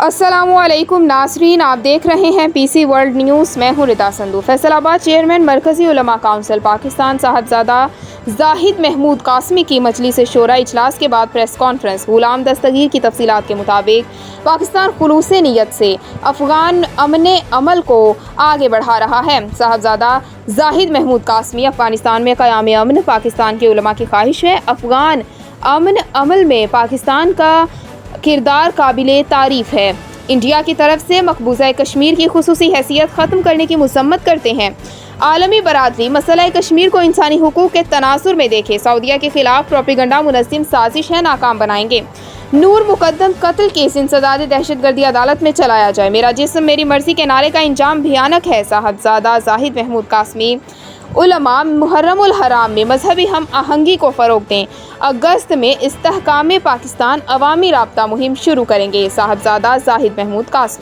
अस्सलामुअलैकुम नाज़रीन, आप देख रहे हैं पीसी वर्ल्ड न्यूज़। मैं हूं रिदा संधू। फैसलाबाद चेयरमैन मरकज़ी उलमा काउंसिल पाकिस्तान साहबजादा जाहिद महमूद कासमी की मजलिस शोरा इजलास के बाद प्रेस कॉन्फ्रेंस। गुलाम दस्तगीर की तफसीलात के मुताबिक पाकिस्तान खुलूस नीयत से अफगान अमन अमल को आगे बढ़ा रहा है। साहबजादा जाहिद महमूद कासमी अफगानिस्तान में क़याम अमन पाकिस्तान के उलमा की ख्वाहिश है। अफगान अमन अमल में पाकिस्तान का किरदार काबिले तारीफ है। इंडिया की तरफ से मकबूजा कश्मीर की खुसूसी हैसियत ख़त्म करने की मुसम्मत करते हैं। आलमी बरादरी मसला कश्मीर को इंसानी हुकूक के तनासुर में देखे। सऊदीया के खिलाफ प्रोपेगंडा मुनज़्ज़म साजिश है, नाकाम बनाएंगे। नूर मुकद्दम कत्ल केस इंसदाद दहशतगर्दी अदालत में चलाया जाए। मेरा जिस्म मेरी मर्जी के नारे का इंजाम भयानक है। साहबजादा जाहिद महमूद कासमी उलमा मुहर्रमुल हराम में मजहबी हम आहंगी को फ़रोग़ दें। अगस्त में इस्तेहकाम पाकिस्तान अवामी राब्ता मुहिम शुरू करेंगे। साहबजादा जाहिद महमूद कासमी।